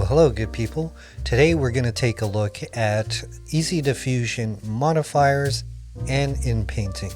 Well, hello good people. Today we're going to take a look at Easy Diffusion Modifiers and Inpainting.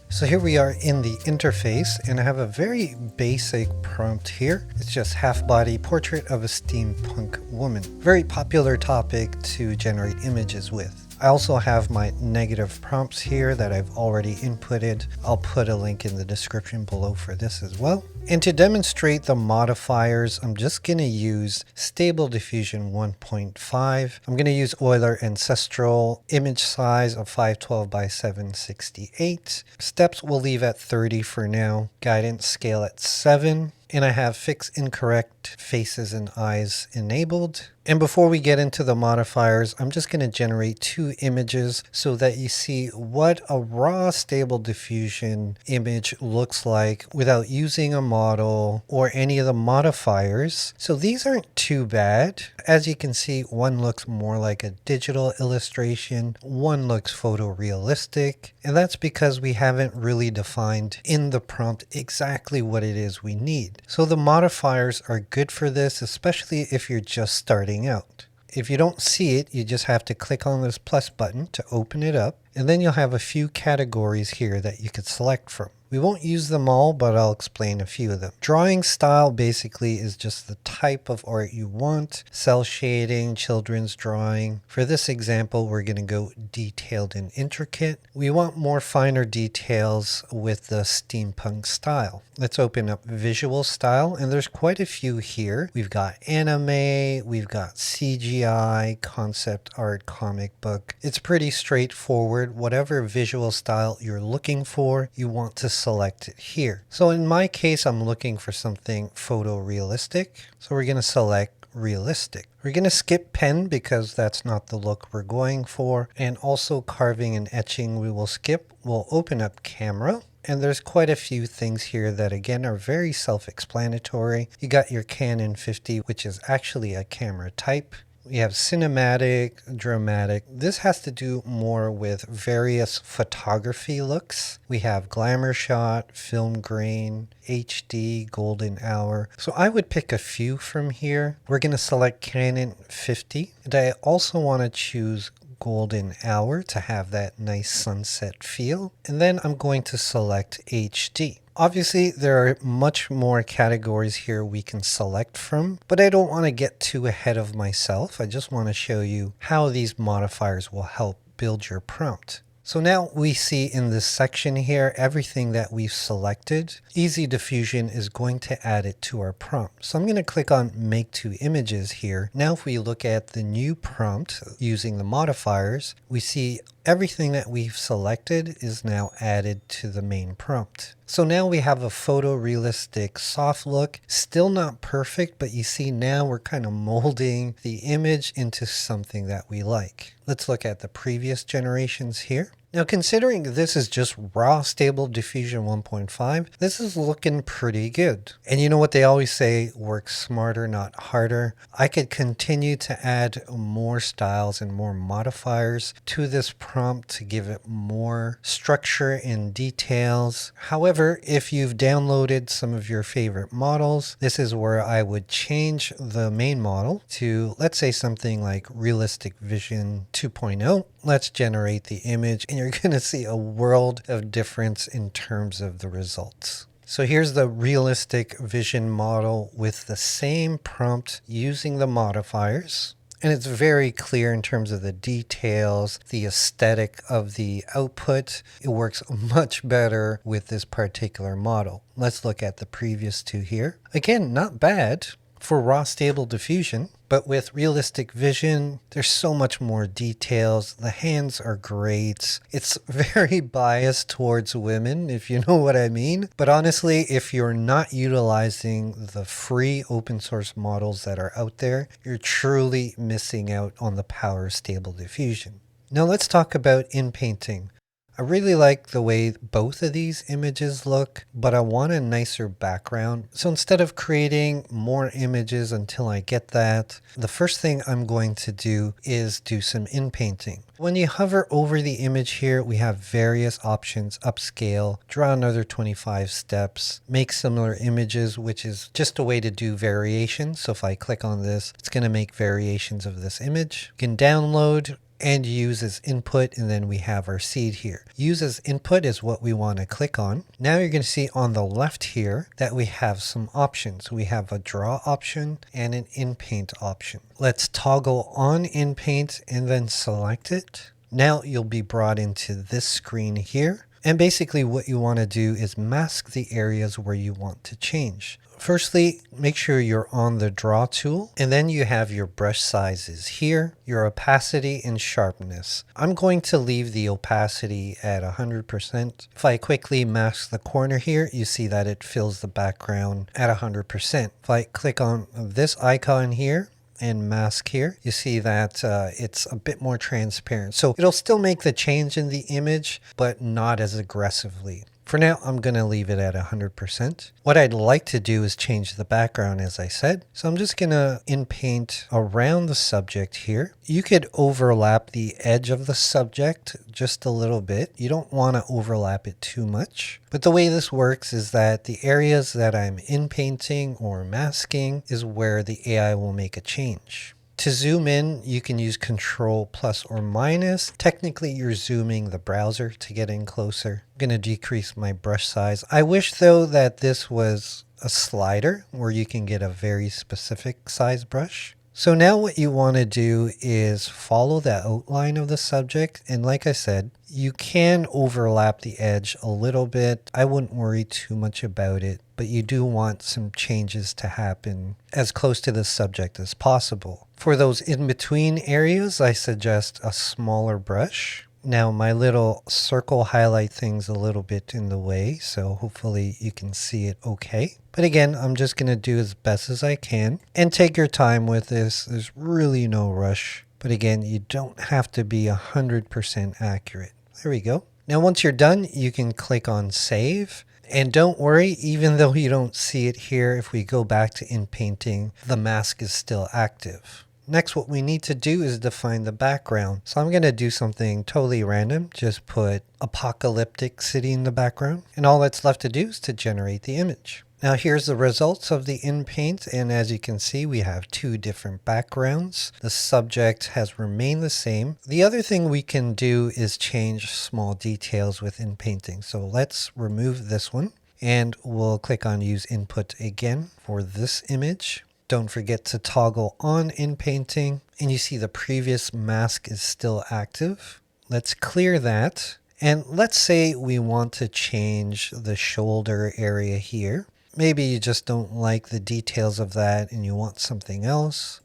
So here we are in the interface and I have a very basic prompt here. It's just half body portrait of a steampunk woman. Very popular topic to generate images with. I also have my negative prompts here that I've already inputted. I'll put a link in the description below for this as well. And to demonstrate the modifiers, I'm just going to use Stable Diffusion 1.5. I'm going to use Euler Ancestral, image size of 512 by 768. Steps we'll leave at 30 for now. Guidance scale at 7. And I have fix incorrect faces and eyes enabled. And before we get into the modifiers, I'm just going to generate two images so that you see what a raw stable diffusion image looks like without using a model or any of the modifiers. So these aren't too bad. As you can see, one looks more like a digital illustration, one looks photorealistic, and that's because we haven't really defined in the prompt exactly what it is we need. So the modifiers are good for this, especially if you're just starting out. If you don't see it, you just have to click on this plus button to open it up, and then you'll have a few categories here that you could select from. We won't use them all, but I'll explain a few of them. Drawing style basically is just the type of art you want. Cell shading, children's drawing. For this example, we're going to go detailed and intricate. We want more finer details with the steampunk style. Let's open up visual style, and there's quite a few here. We've got anime, we've got CGI, concept art, comic book. It's pretty straightforward. Whatever visual style you're looking for, you want to select it here. So in my case, I'm looking for something photorealistic. So we're going to select realistic. We're going to skip pen because that's not the look we're going for. And also carving and etching we will skip. We'll open up camera. And there's quite a few things here that again are very self-explanatory. You got your Canon 50, which is actually a camera type. We have cinematic, dramatic. This has to do more with various photography looks. We have glamour shot, film grain, HD, golden hour. So I would pick a few from here. We're going to select Canon 50. And I also want to choose golden hour to have that nice sunset feel. And then I'm going to select HD. Obviously, there are much more categories here we can select from, but I don't want to get too ahead of myself. I just want to show you how these modifiers will help build your prompt. So now we see in this section here everything that we've selected. Easy Diffusion is going to add it to our prompt. So I'm going to click on Make Two Images here. Now if we look at the new prompt using the modifiers, we see everything that we've selected is now added to the main prompt. So now we have a photorealistic soft look, still not perfect, but you see now we're kind of molding the image into something that we like. Let's look at the previous generations here. Now considering this is just raw stable diffusion 1.5, this is looking pretty good. And you know what they always say, work smarter, not harder. I could continue to add more styles and more modifiers to this prompt to give it more structure and details. However, if you've downloaded some of your favorite models, this is where I would change the main model to, let's say, something like Realistic Vision 2.0. Let's generate the image and you're going to see a world of difference in terms of the results. So here's the Realistic Vision model with the same prompt using the modifiers. And it's very clear in terms of the details, the aesthetic of the output. It works much better with this particular model. Let's look at the previous two here. Again, not bad for raw stable diffusion, but with Realistic Vision, there's so much more details. The hands are great. It's very biased towards women, if you know what I mean. But honestly, if you're not utilizing the free open source models that are out there, you're truly missing out on the power of stable diffusion. Now let's talk about inpainting. I really like the way both of these images look, but I want a nicer background. So instead of creating more images until I get that, the first thing I'm going to do is do some inpainting. When you hover over the image here, we have various options: upscale, draw another 25 steps, make similar images, which is just a way to do variations. So if I click on this, it's going to make variations of this image. You can download and use as input, and then we have our seed here. Use as input is what we want to click on. Now you're going to see on the left here that we have some options. We have a draw option and an inpaint option. Let's toggle on inpaint and then select it. Now you'll be brought into this screen here. And basically what you want to do is mask the areas where you want to change. Firstly, make sure you're on the draw tool, and then you have your brush sizes here, your opacity and sharpness. I'm going to leave the opacity at 100%. If I quickly mask the corner here, you see that it fills the background at 100%. If I click on this icon here and mask here, you see that it's a bit more transparent. So it'll still make the change in the image, but not as aggressively. For now, I'm going to leave it at 100%. What I'd like to do is change the background, as I said. So I'm just going to inpaint around the subject here. You could overlap the edge of the subject just a little bit. You don't want to overlap it too much. But the way this works is that the areas that I'm inpainting or masking is where the AI will make a change. To zoom in, you can use Control plus or minus. Technically, you're zooming the browser to get in closer. I'm going to decrease my brush size. I wish, though, that this was a slider where you can get a very specific size brush. So now what you want to do is follow the outline of the subject. And like I said, you can overlap the edge a little bit. I wouldn't worry too much about it, but you do want some changes to happen as close to the subject as possible. For those in-between areas, I suggest a smaller brush. Now my little circle highlight thing's a little bit in the way, so hopefully you can see it okay. But again, I'm just going to do as best as I can. And take your time with this. There's really no rush. But again, you don't have to be 100% accurate. There we go. Now once you're done, you can click on Save. And don't worry, even though you don't see it here, if we go back to inpainting, the mask is still active. Next, what we need to do is define the background. So I'm going to do something totally random. Just put apocalyptic city in the background. And all that's left to do is to generate the image. Now here's the results of the inpaint, and as you can see, we have two different backgrounds. The subject has remained the same. The other thing we can do is change small details with inpainting. So let's remove this one, and we'll click on Use Input again for this image. Don't forget to toggle on inpainting, and you see the previous mask is still active. Let's clear that, and let's say we want to change the shoulder area here. Maybe you just don't like the details of that and you want something else.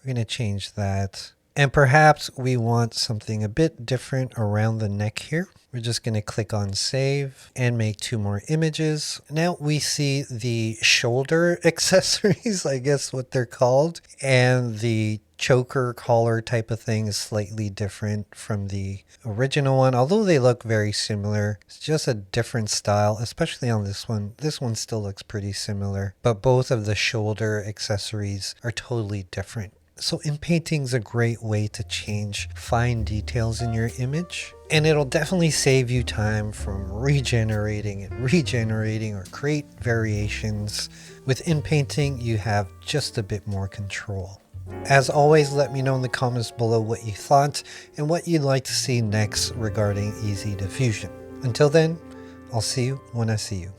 We're going to change that. And perhaps we want something a bit different around the neck here. We're just going to click on Save and make two more images. Now we see the shoulder accessories, I guess what they're called, and the choker collar type of thing is slightly different from the original one, although they look very similar. It's just a different style, especially on this one. This one still looks pretty similar, but both of the shoulder accessories are totally different. So inpainting is a great way to change fine details in your image, and it'll definitely save you time from regenerating or create variations. With inpainting, you have just a bit more control. As always, let me know in the comments below what you thought and what you'd like to see next regarding Easy Diffusion. Until then, I'll see you when I see you.